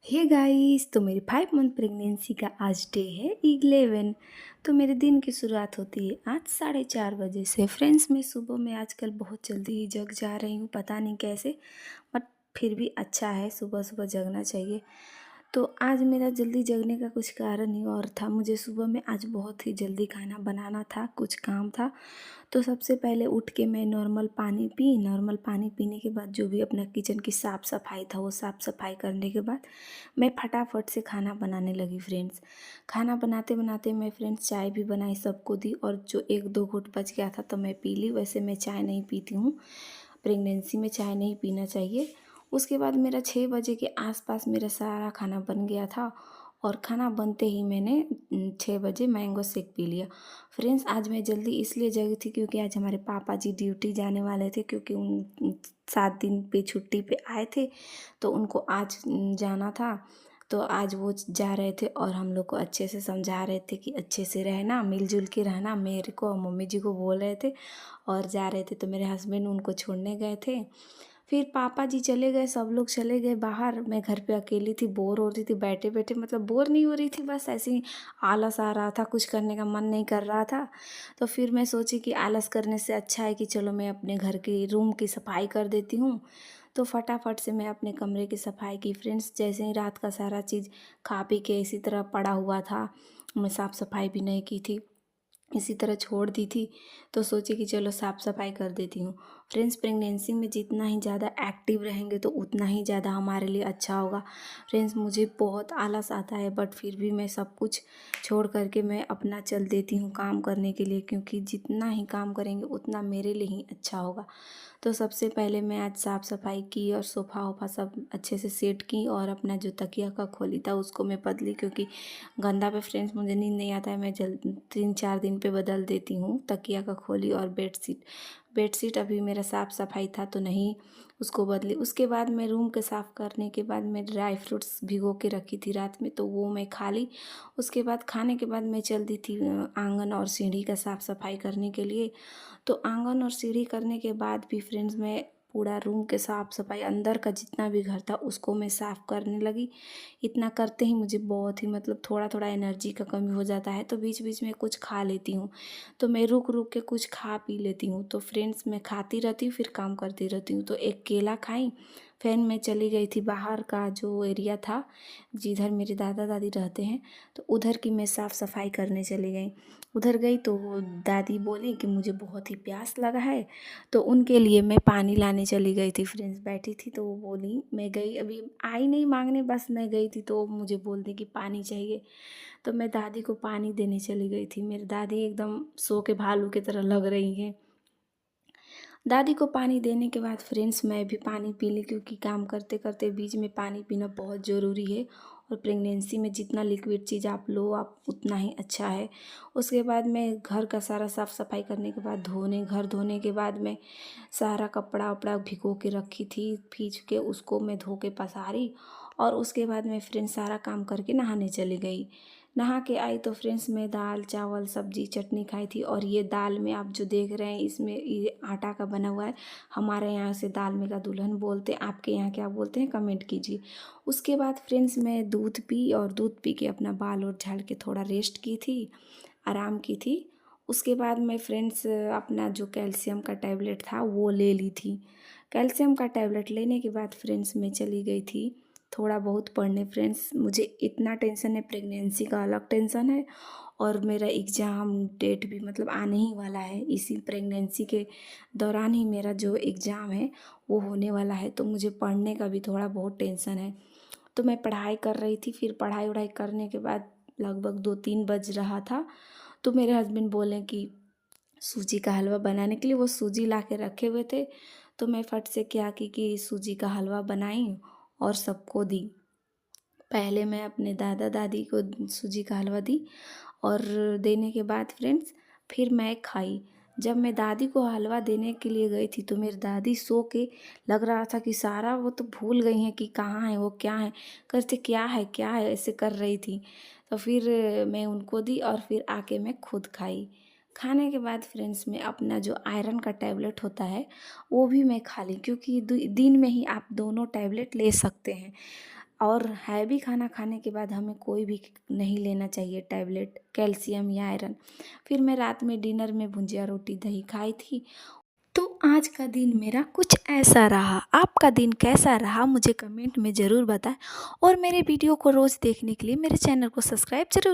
Hey guys, तो मेरी 5 month pregnancy का आज डे है 11। तो मेरे दिन की शुरुआत होती है आज 4:30 बजे से। फ्रेंड्स, मैं सुबह में आजकल बहुत जल्दी ही जग जा रही हूँ, पता नहीं कैसे, बट फिर भी अच्छा है, सुबह सुबह जगना चाहिए। तो आज मेरा जल्दी जगने का कुछ कारण ही और था। मुझे सुबह में आज बहुत ही जल्दी खाना बनाना था, कुछ काम था। तो सबसे पहले उठ के मैं नॉर्मल पानी पी। नॉर्मल पानी पीने के बाद जो भी अपना किचन की साफ़ सफाई था, वो साफ़ सफाई करने के बाद मैं फटाफट से खाना बनाने लगी फ्रेंड्स। खाना बनाते बनाते मैं फ्रेंड्स चाय भी बनाई, सबको दी, और जो एक दो घूंट बच गया था तो मैं पी ली। वैसे मैं चाय नहीं पीती हूँ, प्रेगनेंसी में चाय नहीं पीना चाहिए। उसके बाद मेरा 6 बजे के आसपास मेरा सारा खाना बन गया था, और खाना बनते ही मैंने 6 बजे मैंगो शेक पी लिया। फ्रेंड्स, आज मैं जल्दी इसलिए जगी थी क्योंकि आज हमारे पापा जी ड्यूटी जाने वाले थे, क्योंकि उन 7 दिन पे छुट्टी पे आए थे, तो उनको आज जाना था। तो आज वो जा रहे थे और हम लोग को अच्छे से समझा रहे थे कि अच्छे से रहना, मिलजुल के रहना, मेरे को और मम्मी जी को बोल रहे थे। और जा रहे थे तो मेरे हस्बैंड उनको छोड़ने गए थे। फिर पापा जी चले गए, सब लोग चले गए बाहर। मैं घर पे अकेली थी, बोर हो रही थी बैठे बैठे, मतलब बोर नहीं हो रही थी, बस ऐसे ही आलस आ रहा था, कुछ करने का मन नहीं कर रहा था। तो फिर मैं सोची कि आलस करने से अच्छा है कि चलो मैं अपने घर की रूम की सफाई कर देती हूँ। तो फटाफट से मैं अपने कमरे की सफाई की फ्रेंड्स। जैसे ही रात का सारा चीज़ खा पी के इसी तरह पड़ा हुआ था, मैं साफ़ सफाई भी नहीं की थी, इसी तरह छोड़ दी थी। तो सोची कि चलो साफ़ सफाई कर देती हूँ। फ्रेंड्स, प्रेगनेंसी में जितना ही ज़्यादा एक्टिव रहेंगे तो उतना ही ज़्यादा हमारे लिए अच्छा होगा। फ्रेंड्स, मुझे बहुत आलस आता है, बट फिर भी मैं सब कुछ छोड़ करके मैं अपना चल देती हूँ काम करने के लिए, क्योंकि जितना ही काम करेंगे उतना मेरे लिए ही अच्छा होगा। तो सबसे पहले मैं आज साफ़ सफाई की और सोफ़ा वोफ़ा सब अच्छे से सेट की, और अपना जो तकिया का खोली था उसको मैं बदली, क्योंकि गंदा पे फ्रेंड्स मुझे नींद नहीं आता है। मैं जल 3-4 दिन पे बदल देती हूँ तकिया का खोली और बेडशीट। बेडशीट अभी मेरा साफ़ सफाई था तो नहीं उसको बदली। उसके बाद मैं रूम के साफ़ करने के बाद मैं ड्राई फ्रूट्स भिगो के रखी थी रात में, तो वो मैं खा ली। उसके बाद खाने के बाद मैं चल दी थी आंगन और सीढ़ी का साफ़ सफाई करने के लिए। तो आंगन और सीढ़ी करने के बाद भी फ्रेंड्स मैं पूरा रूम के साफ़ सफाई, अंदर का जितना भी घर था उसको मैं साफ़ करने लगी। इतना करते ही मुझे बहुत ही मतलब थोड़ा थोड़ा एनर्जी का कमी हो जाता है, तो बीच बीच में कुछ खा लेती हूँ। तो मैं रुक रुक के कुछ खा पी लेती हूँ। तो फ्रेंड्स, मैं खाती रहती हूँ फिर काम करती रहती हूँ। तो एक केला खाई, फिर मैं चली गई थी बाहर का जो एरिया था जिधर मेरे दादा दादी रहते हैं, तो उधर की मैं साफ़ सफाई करने चली गई। उधर गई तो वो दादी बोली कि मुझे बहुत ही प्यास लगा है, तो उनके लिए मैं पानी लाने चली गई थी। फ्रेंड्स, बैठी थी तो वो बोली, मैं गई, अभी आई नहीं मांगने, बस मैं गई थी तो वो मुझे बोल दी कि पानी चाहिए। तो मैं दादी को पानी देने चली गई थी। मेरी दादी एकदम सो के भालू की तरह लग रही हैं। दादी को पानी देने के बाद फ्रेंड्स मैं भी पानी पी ली, क्योंकि काम करते करते बीच में पानी पीना बहुत ज़रूरी है। और प्रेगनेंसी में जितना लिक्विड चीज़ आप लो आप उतना ही अच्छा है। उसके बाद मैं घर का सारा साफ़ सफाई करने के बाद घर धोने के बाद मैं सारा कपड़ा वपड़ा भिगो के रखी थी, खींच के उसको मैं धो के पसारी। और उसके बाद मैं फ्रेंड्स सारा काम करके नहाने चली गई। नहा के आई तो फ्रेंड्स मैं दाल चावल सब्जी चटनी खाई थी। और ये दाल में आप जो देख रहे हैं इसमें ये आटा का बना हुआ है। हमारे यहाँ से दाल में का दुल्हन बोलते हैं, आपके यहाँ क्या बोलते हैं कमेंट कीजिए। उसके बाद फ्रेंड्स मैं दूध पी, और दूध पी के अपना बाल और झाड़ के थोड़ा रेस्ट की थी, आराम की थी। उसके बाद मैं फ्रेंड्स अपना जो कैल्शियम का टैबलेट था वो ले ली थी। कैल्शियम का टैबलेट लेने के बाद फ्रेंड्स मैं चली गई थी थोड़ा बहुत पढ़ने। फ्रेंड्स, मुझे इतना टेंशन है, प्रेगनेंसी का अलग टेंशन है, और मेरा एग्ज़ाम डेट भी मतलब आने ही वाला है। इसी प्रेगनेंसी के दौरान ही मेरा जो एग्ज़ाम है वो होने वाला है, तो मुझे पढ़ने का भी थोड़ा बहुत टेंशन है। तो मैं पढ़ाई कर रही थी, फिर पढ़ाई वढ़ाई करने के बाद लगभग 2-3 बज रहा था, तो मेरे हस्बैंड बोले कि सूजी का हलवा बनाने के लिए, वो सूजी ला के रखे हुए थे। तो मैं फट से क्या की कि सूजी का हलवा बनाई और सबको दी। पहले मैं अपने दादा दादी को सूजी का हलवा दी, और देने के बाद फ्रेंड्स फिर मैं खाई। जब मैं दादी को हलवा देने के लिए गई थी तो मेरी दादी सो के, लग रहा था कि सारा वो तो भूल गई हैं कि कहाँ है वो, क्या है, करते क्या है ऐसे कर रही थी। तो फिर मैं उनको दी और फिर आके मैं खुद खाई। खाने के बाद फ्रेंड्स में अपना जो आयरन का टैबलेट होता है वो भी मैं खा ली, क्योंकि दिन में ही आप दोनों टैबलेट ले सकते हैं। और हैवी खाना खाने के बाद हमें कोई भी नहीं लेना चाहिए टैबलेट कैल्शियम या आयरन। फिर मैं रात में डिनर में भुंजिया रोटी दही खाई थी। तो आज का दिन मेरा कुछ ऐसा रहा। आपका दिन कैसा रहा मुझे कमेंट में ज़रूर बताएं और मेरे वीडियो को रोज़ देखने के लिए मेरे चैनल को सब्सक्राइब ज़रूर